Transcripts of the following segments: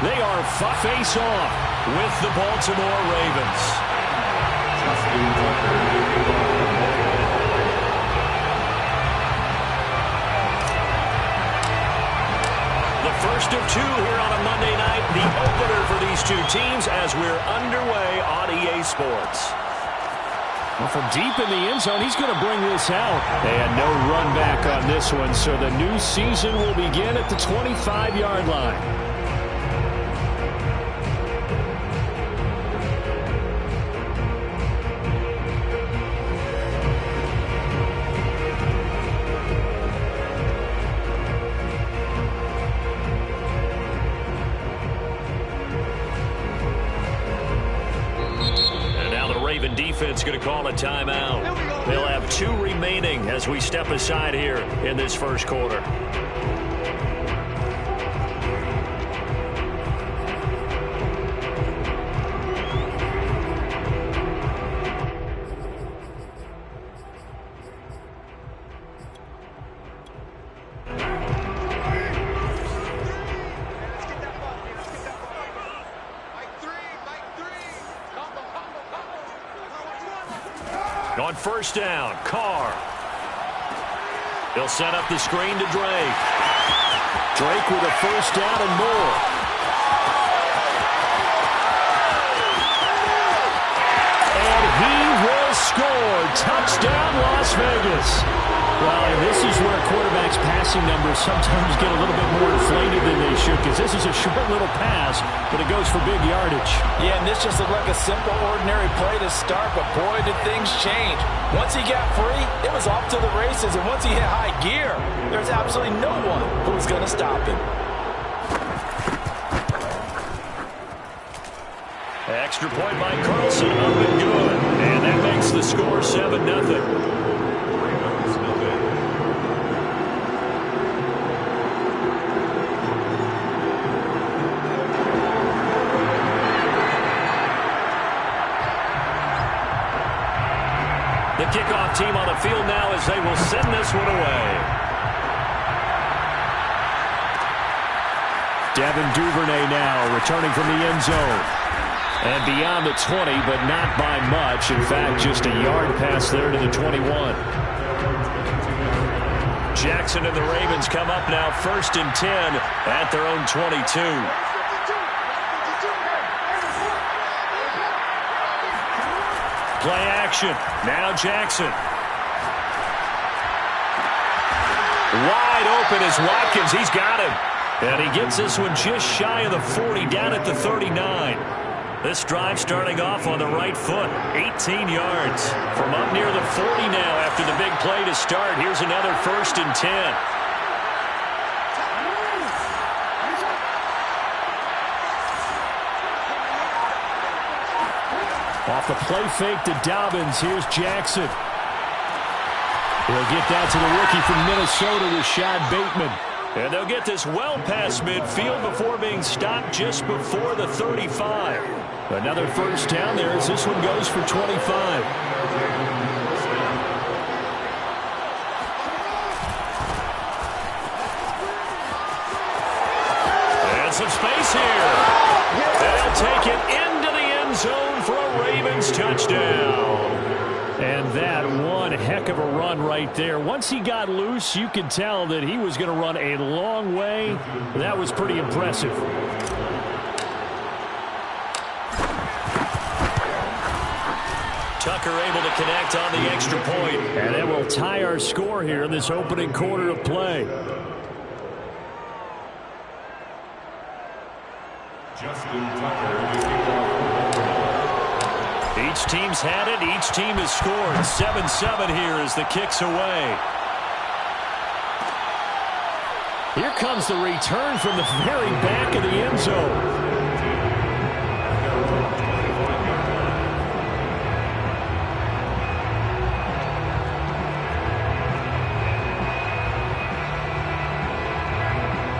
They are face-off with the Baltimore Ravens. The first of two here on a Monday night, the opener for these two teams as we're underway on EA Sports. Well, from deep in the end zone, he's going to bring this out. And no run back on this one, so the new season will begin at the 25-yard line. Defense going to call a timeout. They'll have two remaining as we step aside here in this first quarter. On first down, Carr. He'll set up the screen to Drake. Drake with a first down and more. And he will score. Touchdown, Las Vegas. Well, and this is where quarterbacks' passing numbers sometimes get a little bit more inflated than they should, because this is a short little pass, but it goes for big yardage. Yeah, and this just looked like a simple, ordinary play to start, but boy, did things change. Once he got free, it was off to the races, and once he hit high gear, there's absolutely no one who was going to stop him. Extra point by Carlson, up and good. And that makes the score 7-0. The kickoff team on the field now as they will send this one away. Devin Duvernay now returning from the end zone. And beyond the 20, but not by much. In fact, just a yard pass there to the 21. Jackson and the Ravens come up now 1st and 10 at their own 22. Play action. Now Jackson. Wide open is Watkins. He's got him. And he gets this one just shy of the 40, down at the 39. This drive starting off on the right foot. 18 yards. From up near the 40 now after the big play to start. Here's another 1st and 10. Off the play fake to Dobbins. Here's Jackson. He'll get that to the rookie from Minnesota, Rashad Bateman. And they'll get this well past midfield before being stopped just before the 35. Another first down there as this one goes for 25. And some space here. They'll take it into the end zone for a Ravens touchdown. And that one heck of a run right there. Once he got loose, you could tell that he was going to run a long way. That was pretty impressive. Tucker able to connect on the extra point. And it will tie our score here in this opening quarter of play. Justin Tucker. Each team's had it. Each team has scored. 7-7 here as the kick's away. Here comes the return from the very back of the end zone.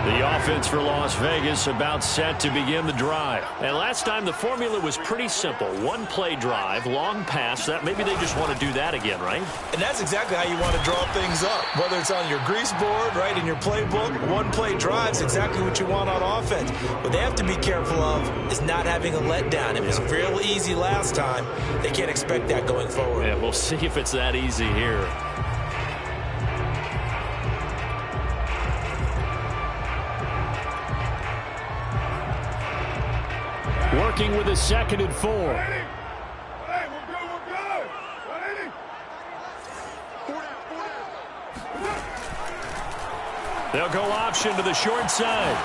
The offense for Las Vegas about set to begin the drive. And last time the formula was pretty simple. One play drive, long pass. That maybe they just want to do that again, right? And that's exactly how you want to draw things up. Whether it's on your grease board, right, in your playbook, one play drive is exactly what you want on offense. What they have to be careful of is not having a letdown. It was real easy last time. They can't expect that going forward. Yeah, we'll see if it's that easy here. Working with a 2nd and 4. They'll go option to the short side.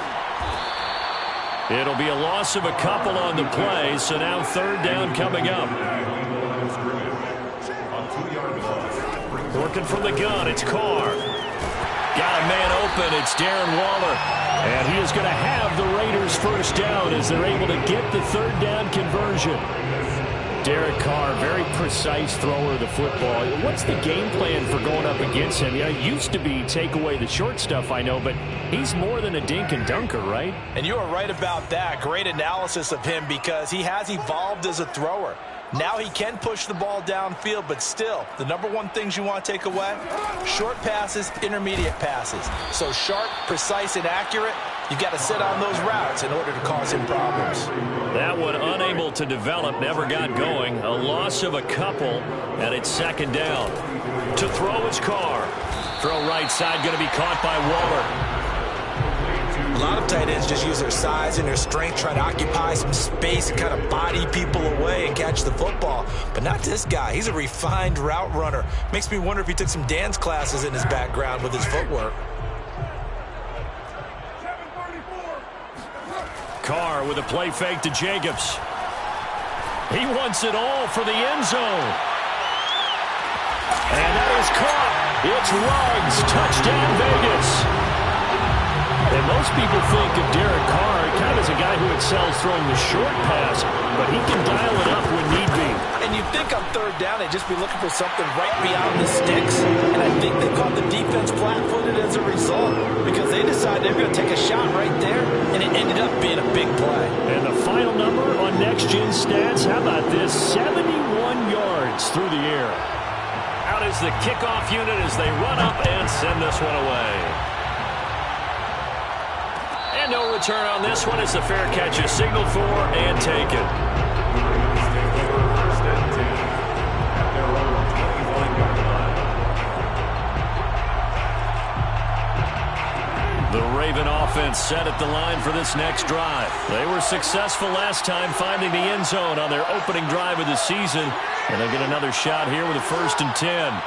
It'll be a loss of a couple on the play, so now 3rd down coming up. Working from the gun, it's Carr. Got a man open, it's Darren Waller. And he is going to have the Raiders 1st down as they're able to get the 3rd down conversion. Derek Carr, very precise thrower of the football. What's the game plan for going up against him? It used to be take away the short stuff, I know, but he's more than a dink and dunker, right? And you are right about that. Great analysis of him because he has evolved as a thrower. Now he can push the ball downfield, but still, the number one things you want to take away, short passes, intermediate passes. So sharp, precise, and accurate, you've got to sit on those routes in order to cause him problems. That one unable to develop, never got going. A loss of a couple, and it's 2nd down. To throw is Carr. Throw right side, going to be caught by Waller. A lot of tight ends just use their size and their strength, try to occupy some space and kind of body people away and catch the football. But not this guy. He's a refined route runner. Makes me wonder if he took some dance classes in his background with his footwork. Carr with a play fake to Jacobs. He wants it all for the end zone. And that is caught. It's Ruggs. Touchdown, Vegas. And most people think of Derek Carr kind of as a guy who excels throwing the short pass, but he can dial it up when need be. And you'd think on 3rd down they'd just be looking for something right beyond the sticks. And I think they caught the defense flat-footed as a result because they decided they were going to take a shot right there, and it ended up being a big play. And the final number on Next Gen Stats, how about this? 71 yards through the air. Out is the kickoff unit as they run up and send this one away. No return on this one as the fair catch is signaled for and taken. The Raven offense set at the line for this next drive. They were successful last time finding the end zone on their opening drive of the season, and they'll get another shot here with a 1st and 10.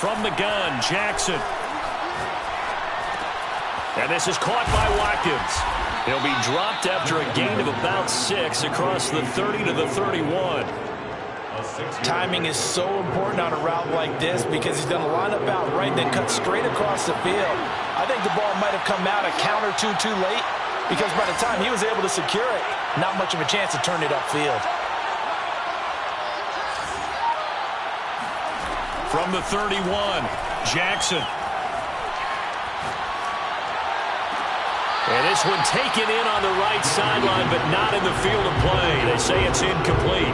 From the gun, Jackson. And this is caught by Watkins. He'll be dropped after a gain of about 6 across the 30 to the 31. Timing is so important on a route like this because he's going to line up out right, then cut straight across the field. I think the ball might have come out a count or two too late because by the time he was able to secure it, not much of a chance to turn it upfield. From the 31, Jackson. And this one taken in on the right sideline, but not in the field of play. They say it's incomplete.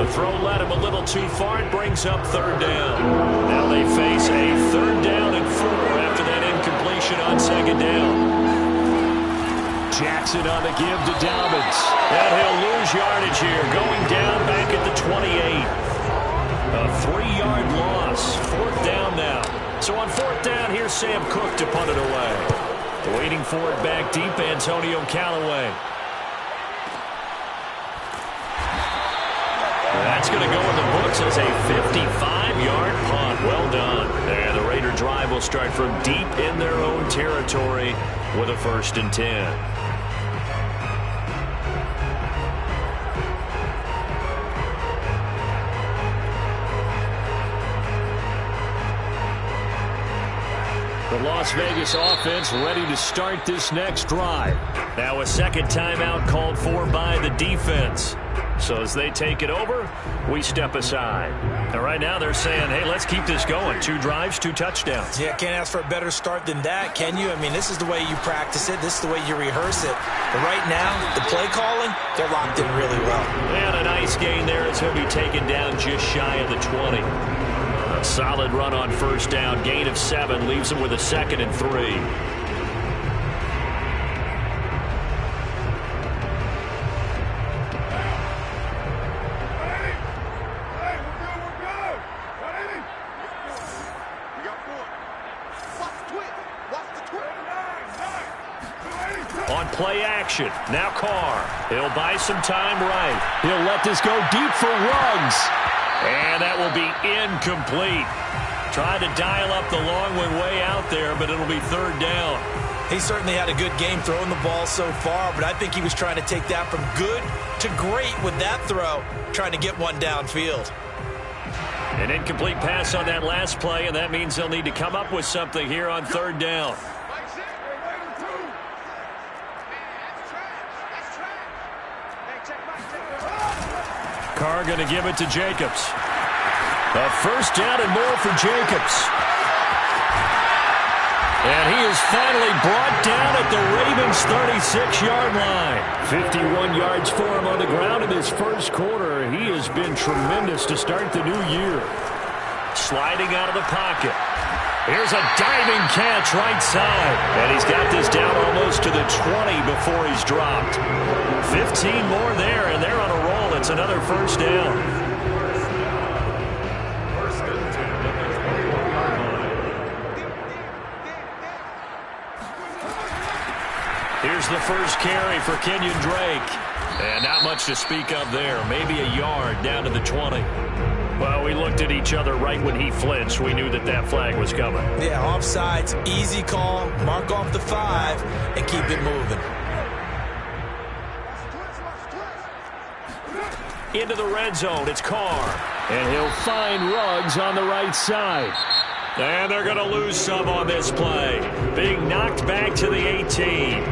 The throw led him a little too far. It brings up 3rd down. Now they face a 3rd down and 4 after that incompletion on 2nd down. Jackson on the give to Dobbins. And he'll lose yardage here, going down back at the 28. A 3-yard loss. 4th down now. So on 4th down, here's Sam Cook to punt it away. Waiting for it back deep, Antonio Callaway. That's going to go in the books as a 55-yard punt. Well done. And the Raider drive will start from deep in their own territory with a 1st and 10. The Las Vegas offense ready to start this next drive. Now a 2nd timeout called for by the defense. So as they take it over, we step aside. And right now they're saying, hey, let's keep this going. 2 drives, 2 touchdowns. Yeah, can't ask for a better start than that, can you? I mean, this is the way you practice it. This is the way you rehearse it. But right now, the play calling, they're locked in really well. And a nice gain there as he'll be taken down just shy of the 20. A solid run on first down. Gain of 7 leaves him with a 2nd and 3. On play action, now Carr. He'll buy some time right. He'll let this go deep for Ruggs. And that will be incomplete. Trying to dial up the long one way out there, but it'll be 3rd down. He certainly had a good game throwing the ball so far, but I think he was trying to take that from good to great with that throw, trying to get one downfield. An incomplete pass on that last play, and that means they'll need to come up with something here on 3rd down. Carr going to give it to Jacobs. A 1st down and more for Jacobs. And he is finally brought down at the Ravens' 36-yard line. 51 yards for him on the ground in his first quarter. He has been tremendous to start the new year. Sliding out of the pocket. Here's a diving catch right side. And he's got this down almost to the 20 before he's dropped. 15 more there, and they're on a roll. It's another 1st down. Here's the first carry for Kenyon Drake. And not much to speak of there. Maybe a yard down to the 20. Well, we looked at each other right when he flinched. We knew that that flag was coming. Yeah, offsides, easy call. Mark off the 5 and keep it moving. Into the red zone, it's Carr. And he'll find Ruggs on the right side. And they're going to lose some on this play. Being knocked back to the 18.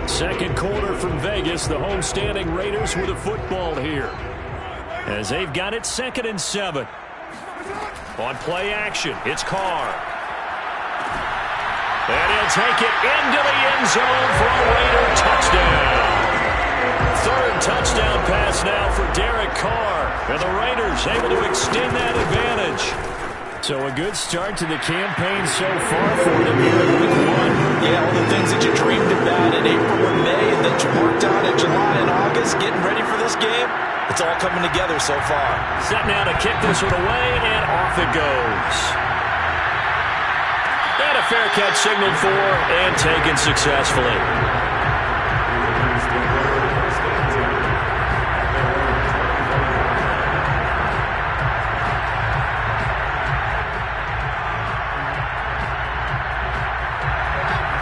2nd quarter from Vegas, the homestanding Raiders with a football here. As they've got it 2nd and 7. On play action, it's Carr. And he'll take it into the end zone for a Raider touchdown. 3rd touchdown pass now for Derek Carr. And the Raiders able to extend that advantage. So a good start to the campaign so far for them here in week 1. Yeah, all the things that you dreamed about in April and May and that you worked on in July and August, getting ready for this game, it's all coming together so far. Set now to kick this one away, and off it goes. And a fair catch signaled for and taken successfully.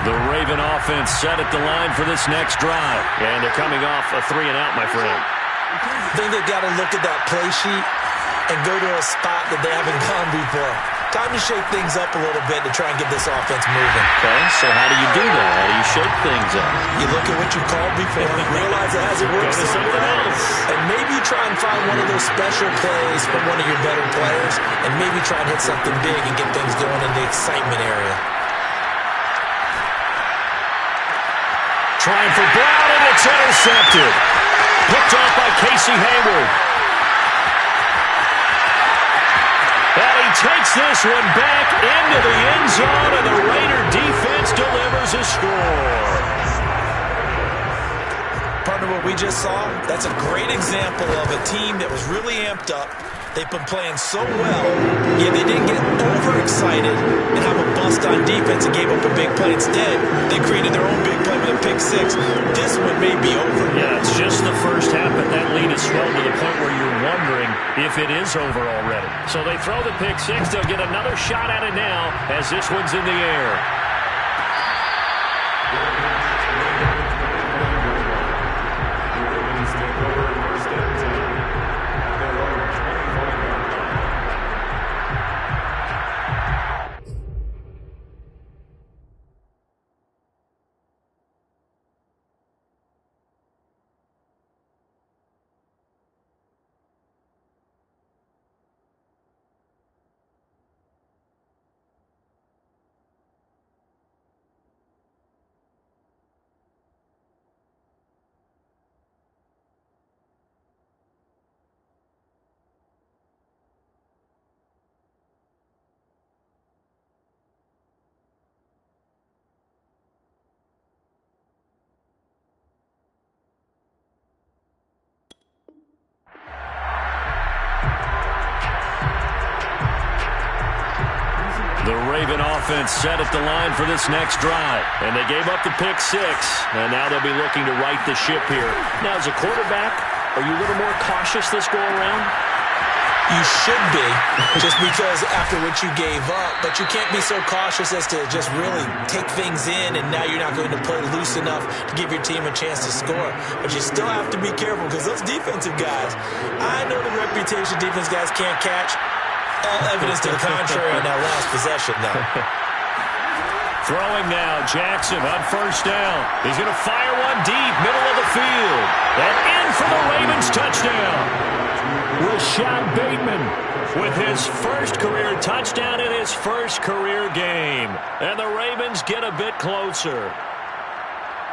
The Raven offense set at the line for this next drive. And they're coming off a 3-and-out, my friend. I think they've got to look at that play sheet and go to a spot that they haven't gone before. Time to shake things up a little bit to try and get this offense moving. Okay, so how do you do that? How do you shake things up? You look at what you called before, realize it hasn't worked Go to something else. and maybe try and find one of those special plays from one of your better players, and maybe try and hit something big and get things going in the excitement area. Trying for Brown, and it's intercepted. Picked off by Casey Hayward. And he takes this one back into the end zone, and the Raider defense delivers a score. Partner, what we just saw, that's a great example of a team that was really amped up. They've been playing so well, yet they didn't get overexcited and have a bust on defense and gave up a big play. Instead, they created their own big play with a pick 6. This one may be over. Yeah, it's just the first half, but that lead has swelled to the point where you're wondering if it is over already. So they throw the pick 6. They'll get another shot at it now as this one's in the air. The Raven offense set at the line for this next drive. And they gave up the pick 6. And now they'll be looking to right the ship here. Now, as a quarterback, are you a little more cautious this go around? You should be, just because after what you gave up. But you can't be so cautious as to just really take things in, and now you're not going to play loose enough to give your team a chance to score. But you still have to be careful, because those defensive guys, I know the reputation defense guys can't catch. All evidence to the contrary on that last possession, though. Throwing now, Jackson on first down. He's going to fire one deep, middle of the field. And in for the Ravens touchdown. Rashad Bateman with his first career touchdown in his first career game. And the Ravens get a bit closer.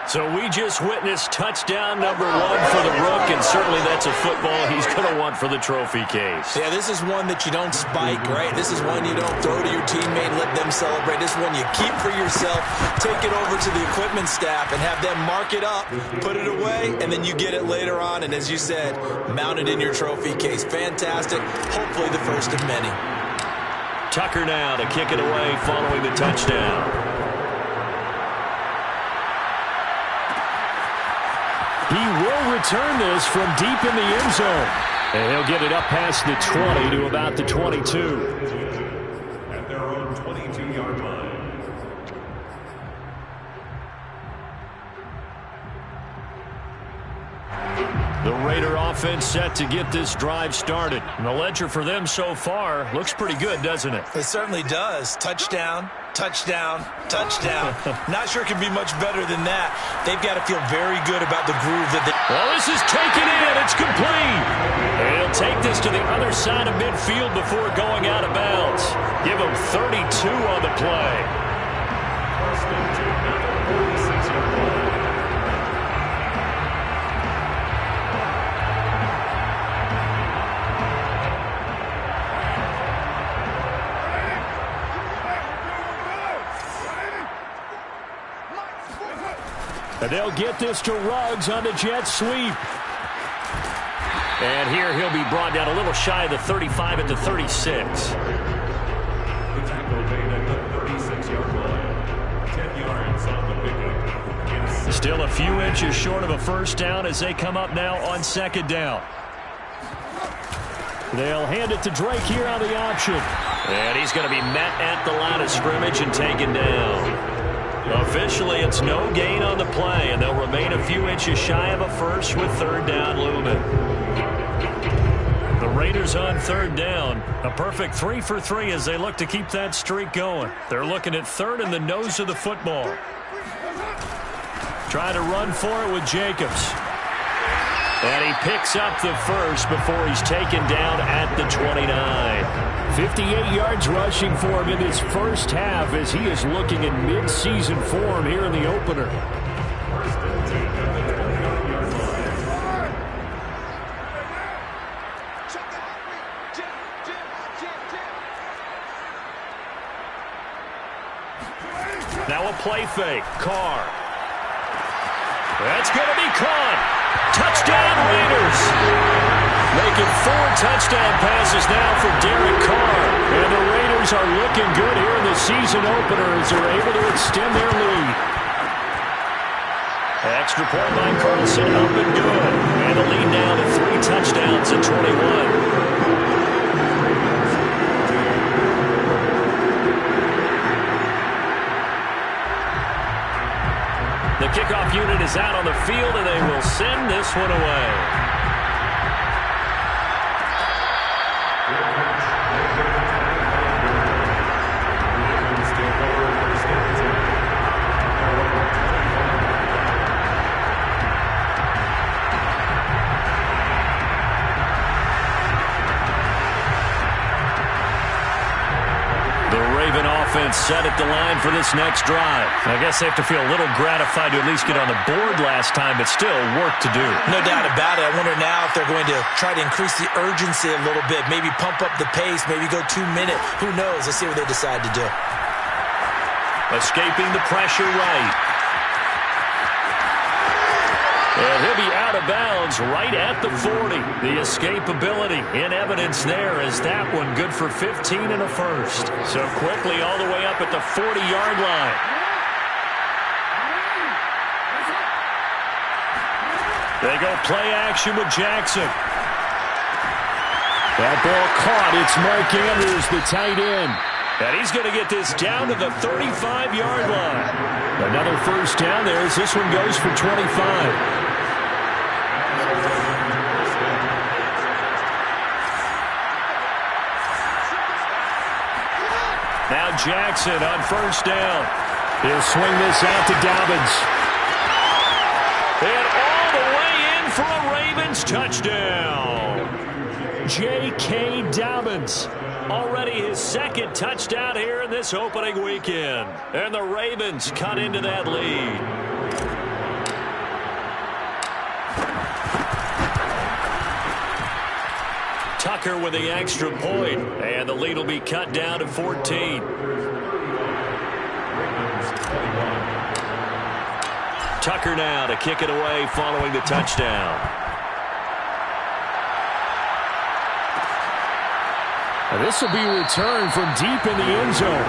So we just witnessed touchdown number 1 for the Rook, and certainly that's a football he's going to want for the trophy case. Yeah, this is one that you don't spike, right? This is one you don't throw to your teammate and let them celebrate. This is one you keep for yourself, take it over to the equipment staff and have them mark it up, put it away, and then you get it later on. And as you said, mount it in your trophy case. Fantastic. Hopefully the first of many. Tucker now to kick it away following the touchdown. He will return this from deep in the end zone. And he'll get it up past the 20 to about the 22. At their own 22-yard line. The Raider offense set to get this drive started. And the ledger for them so far looks pretty good, doesn't it? It certainly does. Touchdown, touchdown, touchdown. Not sure it can be much better than that. They've got to feel very good about the groove that they... Well, this is taken in. It's complete. And he'll take this to the other side of midfield before going out of bounds. Give him 32 on the play. First and 2 at the 46-yard line. And they'll get this to Ruggs on the jet sweep. And here he'll be brought down a little shy of the 35 at the 36. The tackle made at the 36-yard line. 10 yards on the pickup. Still a few inches short of a first down as they come up now on second down. They'll hand it to Drake here on the option. And he's going to be met at the line of scrimmage and taken down. Officially, it's no gain on the play, and they'll remain a few inches shy of a first with third down looming. The Raiders on third down. A perfect 3 for 3 as they look to keep that streak going. They're looking at third in the nose of the football. Trying to run for it with Jacobs. And he picks up the first before he's taken down at the 29. 58 yards rushing for him in his first half as he is looking in mid-season form here in the opener. Now a play fake. Carr. That's going to be caught. Touchdown Raiders. Making 4 touchdown passes now for Derek Carr. And the Raiders are looking good here in the season opener as they're able to extend their lead. Extra point by Carlson, up and good. And the lead now to 3 touchdowns at 21. The kickoff unit is out on the field, and they will send this one away. Set at the line for this next drive. I guess they have to feel a little gratified to at least get on the board last time, but still work to do. No doubt about it. I wonder now if they're going to try to increase the urgency a little bit, maybe pump up the pace, maybe go 2 minute. Who knows? Let's see what they decide to do. Escaping the pressure right. And he'll be out of bounds right at the 40. The escapability in evidence there as that one good for 15 and a first. So quickly all the way up at the 40-yard line. They go play action with Jackson. That ball caught. It's Mark Andrews, the tight end. And he's going to get this down to the 35-yard line. Another first down there as this one goes for 25. Now Jackson on first down. He'll swing this out to Dobbins. And all the way in for a Ravens touchdown. J.K. Dobbins. Already his second touchdown here in this opening weekend. And the Ravens cut into that lead. Tucker with the extra point. And the lead will be cut down to 14. Tucker now to kick it away following the touchdown. And this will be returned from deep in the end zone.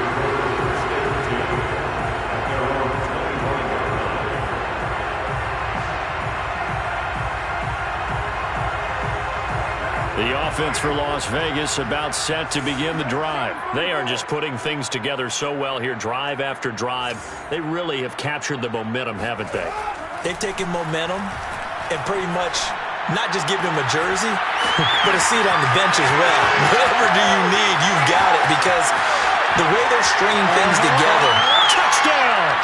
The offense for Las Vegas about set to begin the drive. They are just putting things together so well here, drive after drive. They really have captured the momentum, haven't they? They've taken momentum and pretty much not just giving them a jersey, but a seat on the bench as well. Whatever do you need, you've got it, because the way they're stringing things together. Touchdown!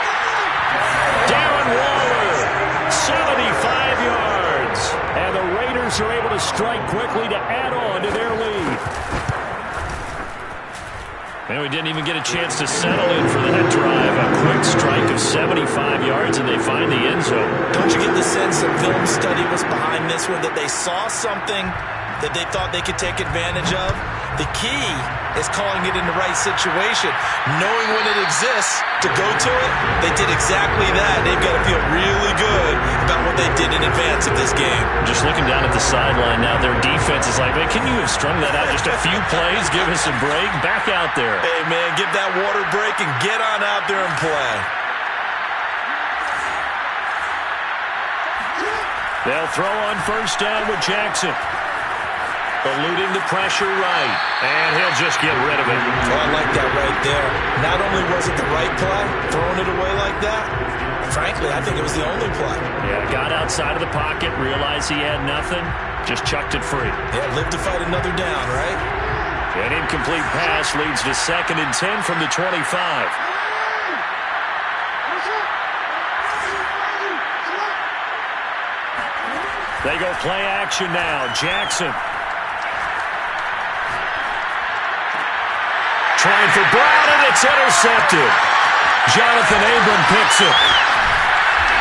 Darren Waller, 75 yards. And the Raiders are able to strike quickly to add on to their lead. And we didn't even get a chance to settle in for that drive. A quick strike of 75 yards, and they find the end zone. Don't you get the sense that film study was behind this one, that they saw something that they thought they could take advantage of? The key is calling it in the right situation. Knowing when it exists to go to it, they did exactly that. They've got to feel really good about what they did in advance of this game. Just looking down at the sideline now, their defense is like, man, can you have strung that out just a few plays? Give us a break. Back out there. Hey, man, give that water break and get on out there and play. They'll throw on first down with Jackson. Eluding the pressure right. And he'll just get rid of it. Oh, I like that right there. Not only was it the right play, throwing it away like that, frankly, I think it was the only play. Yeah, got outside of the pocket, realized he had nothing, just chucked it free. Yeah, live to fight another down, right? An incomplete pass leads to 2nd and 10 from the 25. They go play action now. Jackson. Trying for Brown, and it's intercepted. Jonathan Abram picks it.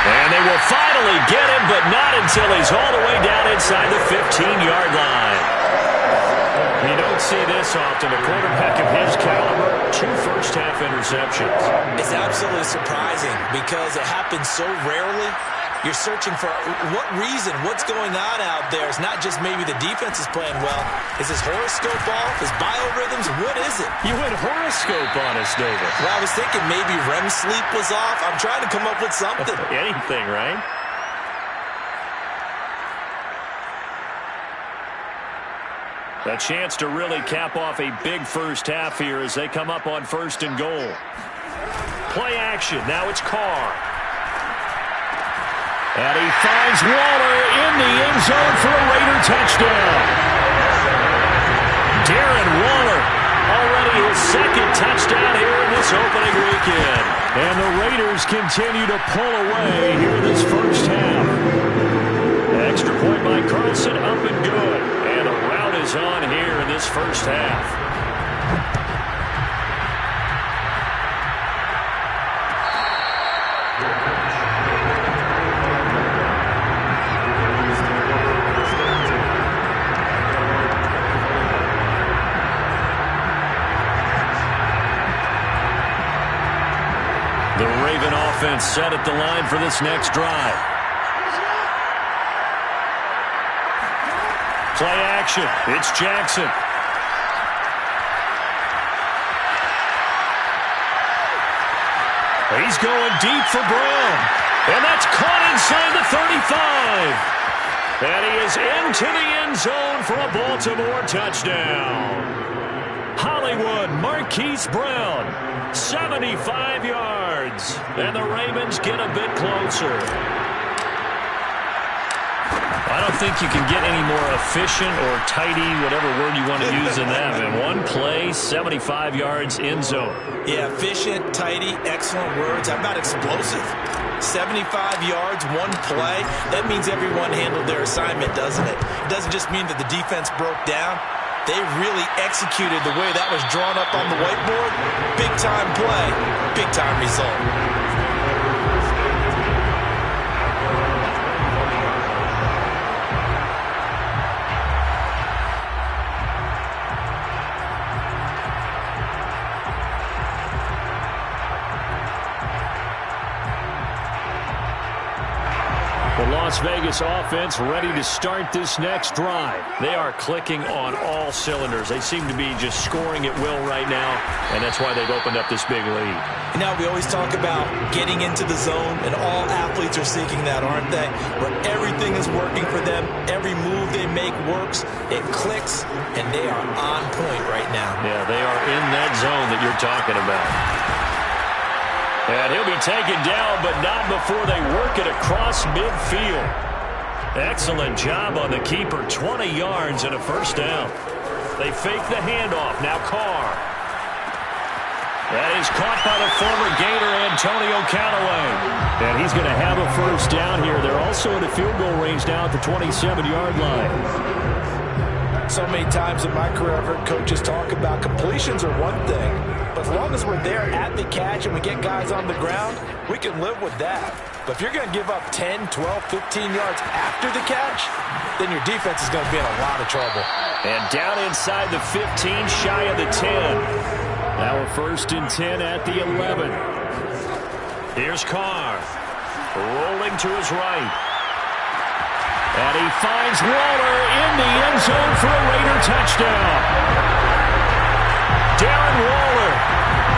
And they will finally get him, but not until he's all the way down inside the 15-yard line. You don't see this often. A quarterback of his caliber, 2 first-half interceptions. It's absolutely surprising because it happens so rarely. You're searching for what reason, what's going on out there. It's not just maybe the defense is playing well. Is his horoscope off? His biorhythms? What is it? You went horoscope on us, David. Well, I was thinking maybe REM sleep was off. I'm trying to come up with something. Anything, right? A chance to really cap off a big first half here as they come up on 1st and goal. Play action. Now it's Carr. And he finds Waller in the end zone for a Raider touchdown. Darren Waller, already his 2nd touchdown here in this opening weekend. And the Raiders continue to pull away here in this first half. Extra point by Carlson, up and good. And a rout is on here in this first half. The Raven offense set at the line for this next drive. Play action. It's Jackson. He's going deep for Brown. And that's caught inside the 35. And he is into the end zone for a Baltimore touchdown. Hollywood Marquise Brown, 75 yards. And the Ravens get a bit closer. I don't think you can get any more efficient or tidy, whatever word you want to use in that. In one play, 75 yards, end zone. Yeah, efficient, tidy, excellent words. How about explosive? 75 yards, one play. That means everyone handled their assignment, doesn't it? It doesn't just mean that the defense broke down. They really executed the way that was drawn up on the whiteboard. Big-time play, big-time result. Las Vegas offense ready to start this next drive. They are clicking on all cylinders. They seem to be just scoring at will right now, and that's why they've opened up this big lead. You know, we always talk about getting into the zone, and all athletes are seeking that, aren't they? Where everything is working for them, every move they make works, it clicks, and they are on point right now. Yeah, they are in that zone that you're talking about. And he'll be taken down, but not before they work it across midfield. Excellent job on the keeper. 20 yards and a first down. They fake the handoff. Now Carr. That is caught by the former Gator, Antonio Callaway. And he's going to have a first down here. They're also in the field goal range now at the 27-yard line. So many times in my career, I've heard coaches talk about completions are one thing, but as long as we're there at the catch and we get guys on the ground, we can live with that. But if you're going to give up 10, 12, 15 yards after the catch, then your defense is going to be in a lot of trouble. And down inside the 15, shy of the 10. Now a 1st and 10 at the 11. Here's Carr, rolling to his right. And he finds Waller in the end zone for a Raider touchdown. Darren Waller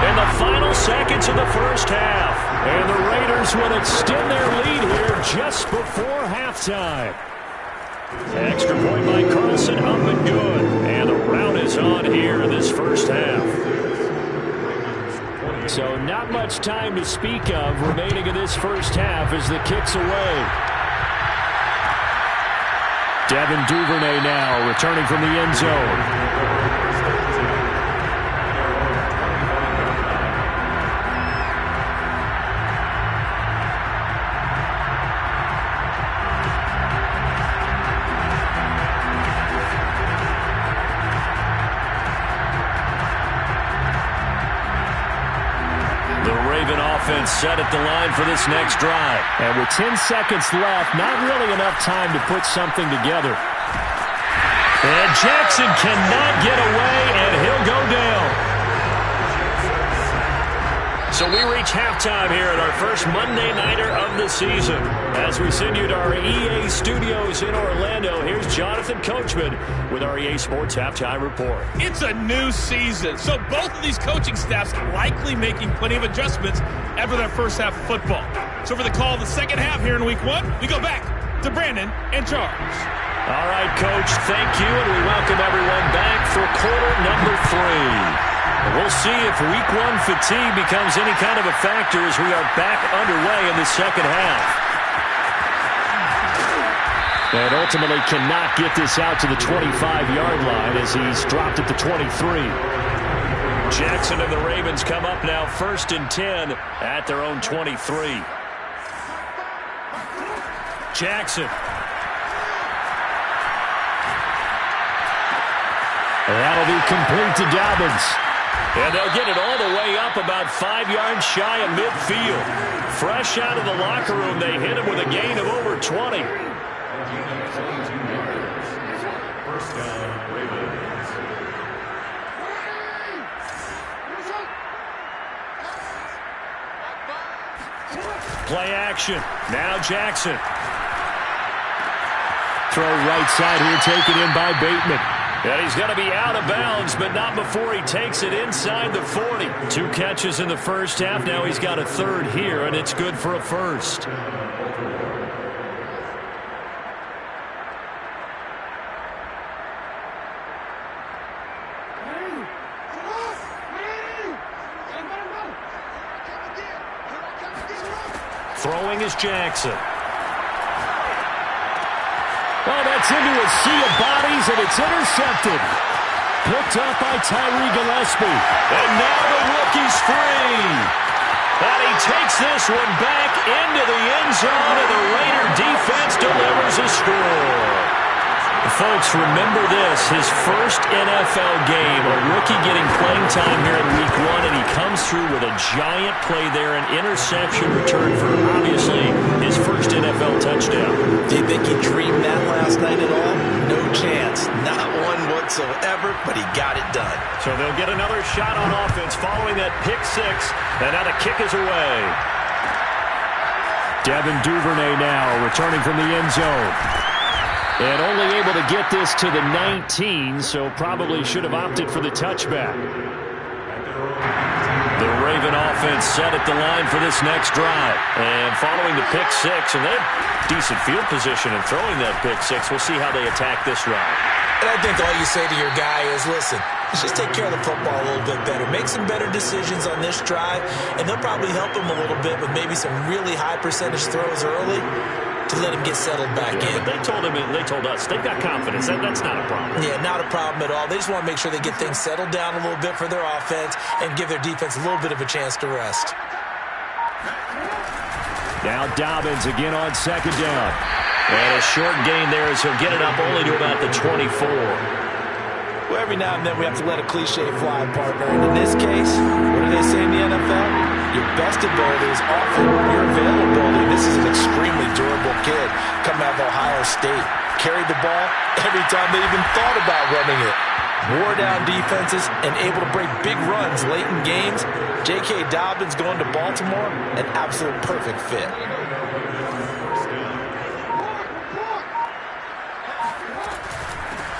in the final seconds of the first half. And the Raiders will extend their lead here just before halftime. Extra point by Carlson, up and good. And the route is on here in this first half. So not much time to speak of remaining in this first half as the kick's away. Devin Duvernay now returning from the end zone. Set at the line for this next drive. And with 10 seconds left, not really enough time to put something together. And Jackson cannot get away, and he'll go down. So we reach halftime here at our first Monday Nighter of the season. As we send you to our EA studios in Orlando, here's Jonathan Coachman with our EA Sports Halftime Report. It's a new season, so both of these coaching staffs likely making plenty of adjustments after their first half of football. So for the call of the second half here in Week 1, we go back to Brandon and Charles. All right, Coach, thank you, and we welcome everyone back for quarter number 3. We'll see if Week 1 fatigue becomes any kind of a factor as we are back underway in the second half. And ultimately cannot get this out to the 25-yard line as he's dropped at the 23. Jackson and the Ravens come up now 1st and 10 at their own 23. Jackson. That'll be complete to Dobbins. And they'll get it all the way up about 5 yards shy of midfield. Fresh out of the locker room, they hit him with a gain of over 20. First down, Ravens. Play action. Now Jackson. throw right side here, taken in by Bateman. And he's going to be out of bounds, but not before he takes it inside the 40. 2 catches in the first half. Now he's got a third here, and it's good for a first. Throwing is Jackson. Oh, that's into a sea of bodies, and it's intercepted. Picked up by Tyree Gillespie. And now the rookie's free. And he takes this one back into the end zone, and the Raider defense delivers a score. Folks, remember this, his first NFL game, a rookie getting playing time here in Week 1, and he comes through with a giant play there, an interception return for, obviously, his first NFL touchdown. Do you think he dreamed that last night at all? No chance. Not one whatsoever, but he got it done. So they'll get another shot on offense following that pick 6, and now the kick is away. Devin Duvernay now returning from the end zone. And only able to get this to the 19, so probably should have opted for the touchback. The Raven offense set at the line for this next drive. And following the pick 6, and they have decent field position in throwing that pick 6. We'll see how they attack this drive. And I think all you say to your guy is, listen, let's just take care of the football a little bit better. Make some better decisions on this drive, and they'll probably help him a little bit with maybe some really high percentage throws early to let him get settled back in. But they told us they've got confidence. That's not a problem. Yeah, not a problem at all. They just want to make sure they get things settled down a little bit for their offense and give their defense a little bit of a chance to rest. Now Dobbins again on second down. And a short gain there as he'll get it up only to about the 24. Well, every now and then we have to let a cliche fly, partner. And in this case, what do they say in the NFL? Your best ability is often your availability. This is an extremely durable kid coming out of Ohio State. Carried the ball every time they even thought about running it. Wore down defenses and able to break big runs late in games. J.K. Dobbins going to Baltimore, an absolute perfect fit.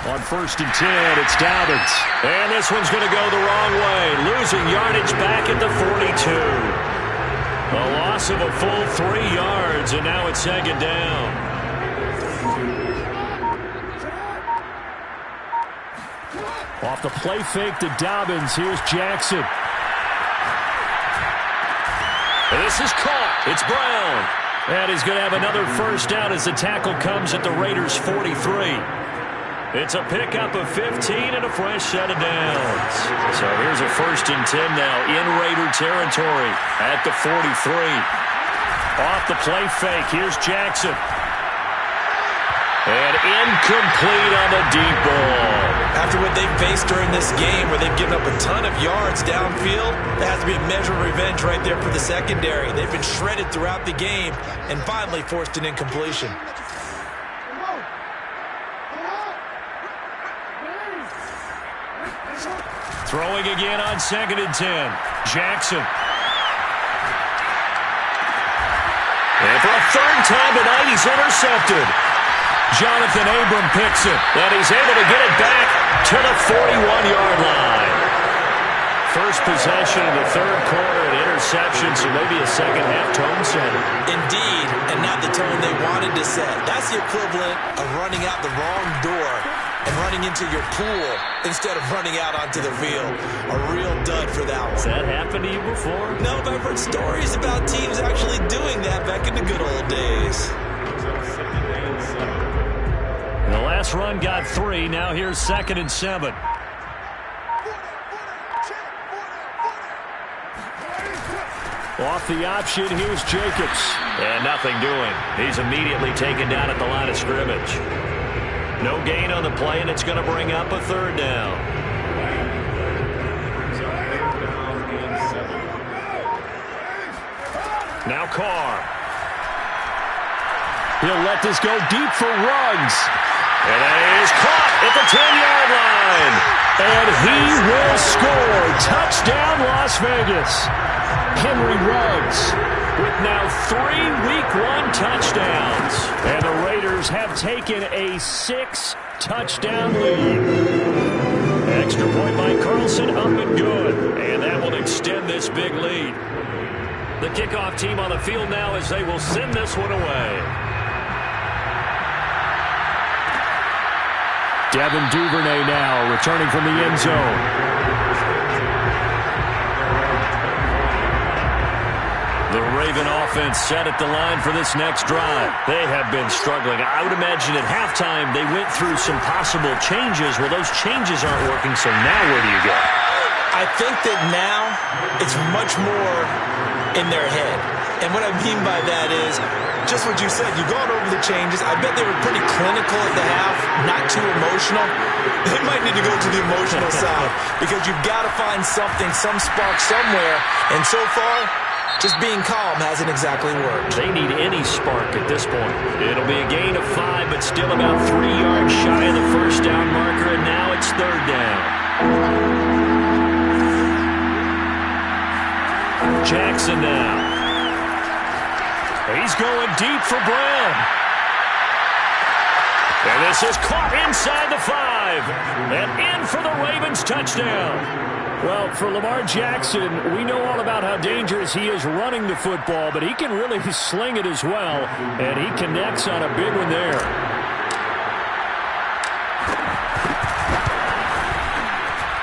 On 1st and 10, it's Dobbins. And this one's going to go the wrong way. Losing yardage back at the 42. A loss of a full 3 yards, and now it's second down. Off the play fake to Dobbins. Here's Jackson. And this is caught. It's Brown. And he's going to have another first down as the tackle comes at the Raiders' 43. It's a pickup of 15 and a fresh set of downs. So here's a 1st and 10 now in Raider territory at the 43. Off the play fake, here's Jackson. And incomplete on the deep ball. After what they've faced during this game where they've given up a ton of yards downfield, there has to be a measure of revenge right there for the secondary. They've been shredded throughout the game and finally forced an incompletion. Throwing again on 2nd and 10. Jackson. And for a 3rd time tonight, he's intercepted. Jonathan Abram picks it. And he's able to get it back to the 41-yard line. First possession of the 3rd quarter, an interception, so maybe a second-half tone setter. Indeed, and not the tone they wanted to set. That's the equivalent of running out the wrong door and running into your pool instead of running out onto the field. A real dud for that one. Has that happened to you before? No, but I've heard stories about teams actually doing that back in the good old days. And the last run got 3. Now here's 2nd and 7. Off the option, here's Jacobs. And nothing doing. He's immediately taken down at the line of scrimmage. No gain on the play, and it's going to bring up a 3rd down. Now Carr. He'll let this go deep for Ruggs. And it is caught at the 10-yard line. And he will score. Touchdown, Las Vegas. Henry Ruggs with now 3 Week 1 touchdowns. And the Raiders have taken a 6-touchdown lead. Extra point by Carlson, up and good. And that will extend this big lead. The kickoff team on the field now as they will send this one away. Devin Duvernay now returning from the end zone. The Raven offense set at the line for this next drive. They have been struggling. I would imagine at halftime they went through some possible changes. Well, those changes aren't working, so now where do you go? I think that now it's much more in their head. And what I mean by that is just what you said. You've gone over the changes. I bet they were pretty clinical at the half, not too emotional. They might need to go to the emotional side because you've got to find something, some spark somewhere. And so far, just being calm hasn't exactly worked. They need any spark at this point. It'll be a gain of 5, but still about 3 yards shy of the first down marker, and now it's 3rd down. Jackson now. He's going deep for Brown. And this is caught inside the 5. And in for the Ravens touchdown. Well, for Lamar Jackson, we know all about how dangerous he is running the football, but he can really sling it as well, and he connects on a big one there.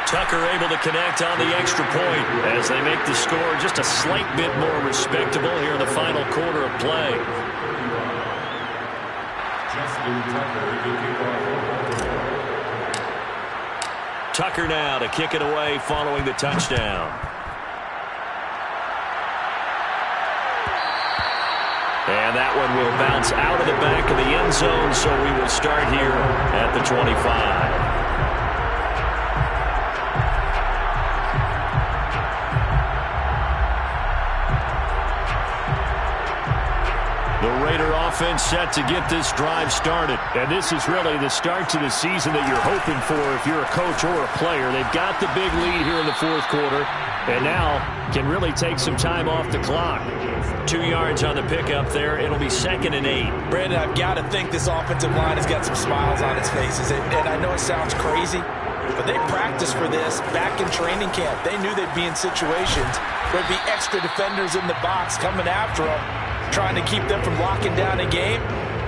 Tucker able to connect on the extra point as they make the score just a slight bit more respectable here in the final quarter of play. Tucker now to kick it away following the touchdown. And that one will bounce out of the back of the end zone, so we will start here at the 25. The Raider offense set to get this drive started. And this is really the start to the season that you're hoping for if you're a coach or a player. They've got the big lead here in the 4th quarter and now can really take some time off the clock. 2 yards on the pickup there. It'll be 2nd and 8. Brandon, I've got to think this offensive line has got some smiles on its faces. And I know it sounds crazy, but they practiced for this back in training camp. They knew they'd be in situations where there'd be extra defenders in the box coming after them, trying to keep them from locking down a game.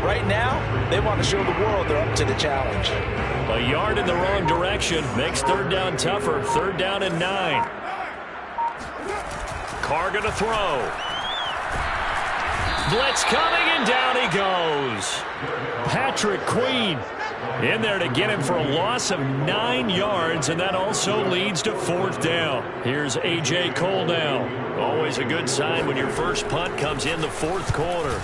Right now, they want to show the world they're up to the challenge. A yard in the wrong direction makes 3rd down tougher. 3rd down and 9. Carr going to throw. Blitz coming, and down he goes. Patrick Queen in there to get him for a loss of 9 yards, and that also leads to 4th down. Here's A.J. Cole now. Always a good sign when your first punt comes in the 4th quarter.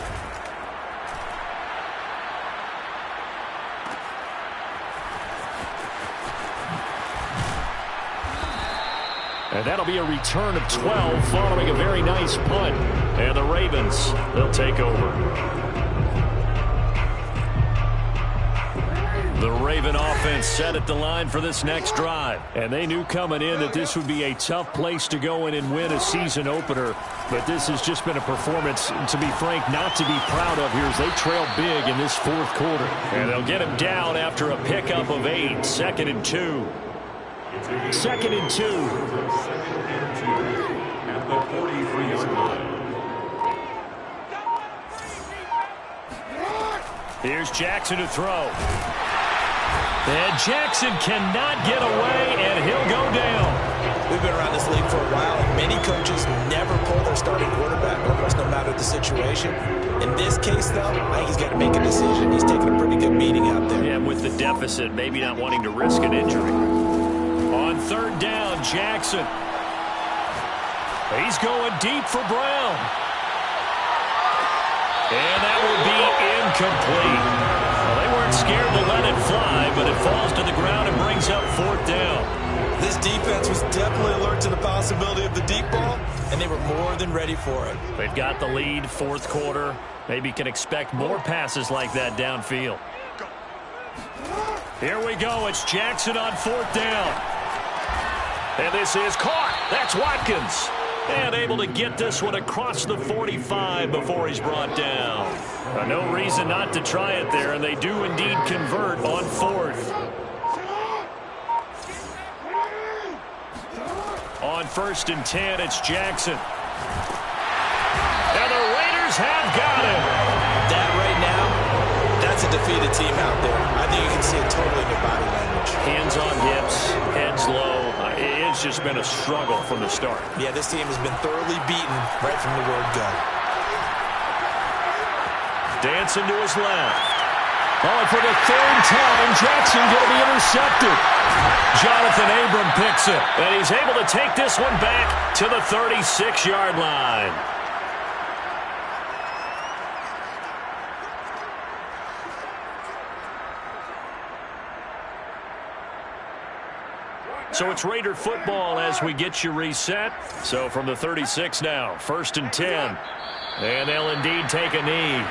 And that'll be a return of 12 following a very nice punt. And the Ravens, they'll take over. The Raven offense set at the line for this next drive. And they knew coming in that this would be a tough place to go in and win a season opener. But this has just been a performance, to be frank, not to be proud of here as they trail big in this 4th quarter. And they'll get him down after a pickup of 8. 2nd and 2. 2nd and 2. At the 43-yard line. Here's Jackson to throw. And Jackson cannot get away, and he'll go down. We've been around this league for a while, and many coaches never pull their starting quarterback, almost no matter the situation. In this case, though, I think he's got to make a decision. He's taking a pretty good beating out there. Yeah, with the deficit, maybe not wanting to risk an injury. On 3rd down, Jackson. He's going deep for Brown. And that will be incomplete. Well, they weren't scared to let it fly, but it falls to the ground and brings up 4th down. This defense was definitely alert to the possibility of the deep ball, and they were more than ready for it. They've got the lead, 4th quarter. Maybe can expect more passes like that downfield. Here we go. It's Jackson on 4th down. And this is caught. That's Watkins. And able to get this one across the 45 before he's brought down. No reason not to try it there, and they do indeed convert on 4th. On 1st and 10, it's Jackson. And the Raiders have got him. That right now, that's a defeated team out there. I think you can see it totally in their body language. Hands on hips, heads low. It's just been a struggle from the start. Yeah, this team has been thoroughly beaten right from the word go. Dancing to his left. Oh, and for the 3rd time, Jackson going to be intercepted. Jonathan Abram picks it, and he's able to take this one back to the 36-yard line. So it's Raider football as we get you reset. So from the 36 now, 1st and 10. And they'll indeed take a knee.